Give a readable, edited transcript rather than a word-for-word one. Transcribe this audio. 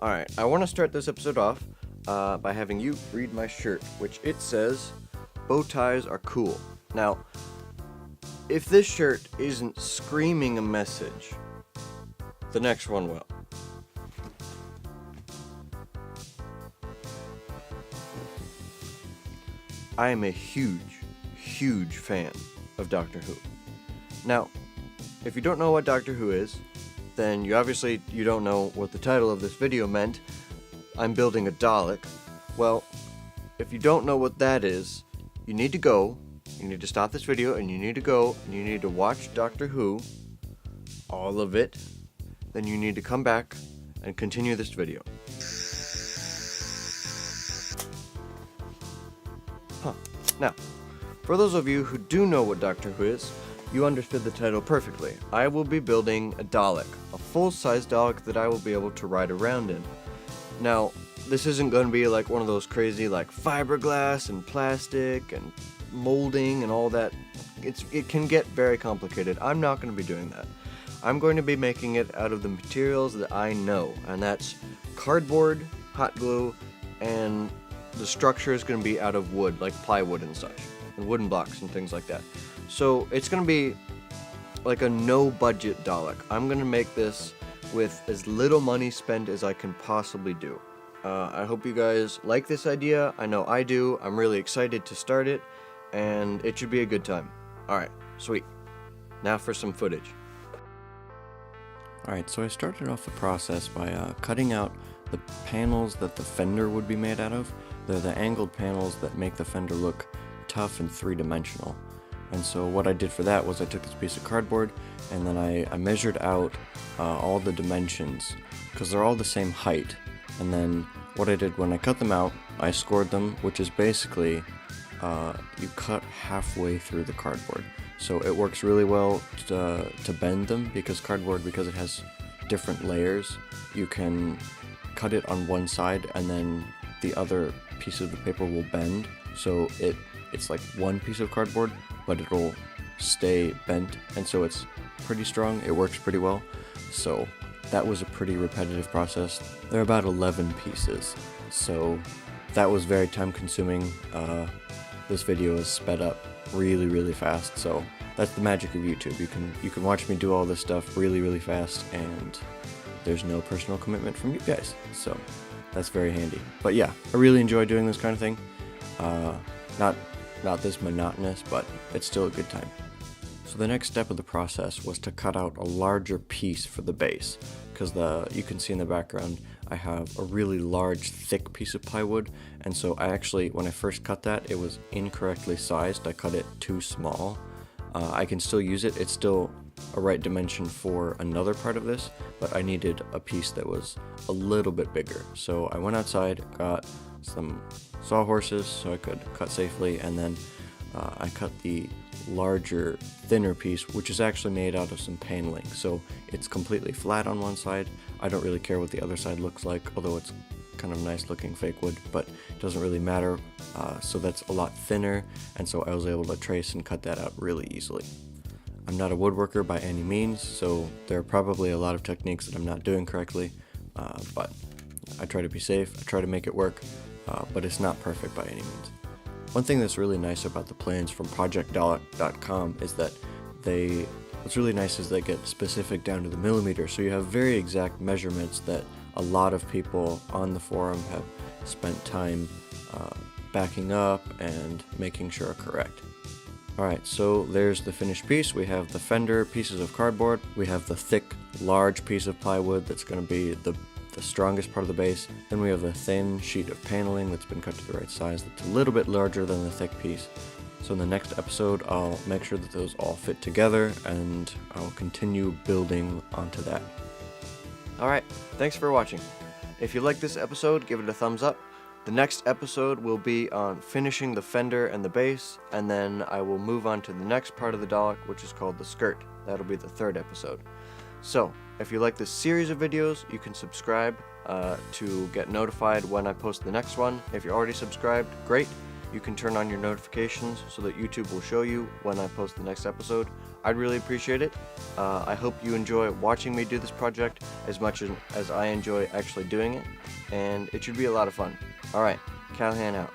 Alright, I want to start this episode off by having you read my shirt, which it says, "Bow ties are cool." Now, if this shirt isn't screaming a message, the next one will. I am a huge fan of Doctor Who. Now, if you don't know what Doctor Who is, then you don't know what the title of this video meant. I'm building a Dalek. Well, if you don't know what that is, you need to stop this video and you need to watch Doctor Who, all of it. Then you need to come back and continue this video. Now, for those of you who do know what Doctor Who is, you understood the title perfectly. I will be building a Dalek, a full-size Dalek that I will be able to ride around in. Now, this isn't going to be like one of those crazy like fiberglass and plastic and molding and all that. It can get very complicated. I'm not going to be doing that. I'm going to be making it out of the materials that I know, and that's cardboard, hot glue, and the structure is going to be out of wood, like plywood and such, and wooden blocks and things like that. So it's going to be like a no-budget Dalek. I'm going to make this with as little money spent as I can possibly do. I hope you guys like this idea. I know I do. I'm really excited to start it, and it should be a good time. Alright, sweet. Now for some footage. Alright, so I started off the process by cutting out the panels that the fender would be made out of. They're the angled panels that make the fender look tough and three-dimensional. And so what I did for that was I took this piece of cardboard and then I measured out all the dimensions because they're all the same height. And then what I did when I cut them out, I scored them, which is basically you cut halfway through the cardboard. So it works really well to bend them because it has different layers, you can cut it on one side and then the other piece of the paper will bend. So it's like one piece of cardboard, but it'll stay bent, and so it's pretty strong. It works pretty well. So that was a pretty repetitive process. There are about 11 pieces, so that was very time consuming. This video is sped up really fast, so that's the magic of YouTube. You can watch me do all this stuff really fast, and there's no personal commitment from you guys, so that's very handy. But yeah, I really enjoy doing this kind of thing. Not this monotonous, but it's still a good time. So the next step of the process was to cut out a larger piece for the base, because you can see in the background I have a really large thick piece of plywood, and so when I first cut that, it was incorrectly sized. I cut it too small. I can still use it, it's still a right dimension for another part of this, but I needed a piece that was a little bit bigger. So I went outside, got some sawhorses so I could cut safely, and then I cut the larger, thinner piece, which is actually made out of some paneling. So it's completely flat on one side. I don't really care what the other side looks like, although it's kind of nice looking fake wood, but it doesn't really matter. So that's a lot thinner, and so I was able to trace and cut that out really easily. I'm not a woodworker by any means, so there are probably a lot of techniques that I'm not doing correctly, but I try to be safe, I try to make it work, but it's not perfect by any means. One thing that's really nice about the plans from ProjectDalek.com is that what's really nice is they get specific down to the millimeter, so you have very exact measurements that a lot of people on the forum have spent time backing up and making sure are correct. Alright, so there's the finished piece. We have the fender pieces of cardboard, we have the thick, large piece of plywood that's going to be the strongest part of the base, then we have a thin sheet of paneling that's been cut to the right size that's a little bit larger than the thick piece. So in the next episode I'll make sure that those all fit together and I'll continue building onto that. Alright, thanks for watching. If you like this episode, give it a thumbs up. The next episode will be on finishing the fender and the base, and then I will move on to the next part of the Dalek, which is called the skirt. That'll be the third episode. So, if you like this series of videos, you can subscribe to get notified when I post the next one. If you're already subscribed, great. you can turn on your notifications so that YouTube will show you when I post the next episode. I'd really appreciate it. I hope you enjoy watching me do this project as much as I enjoy actually doing it, and it should be a lot of fun. Alright, Callahan out.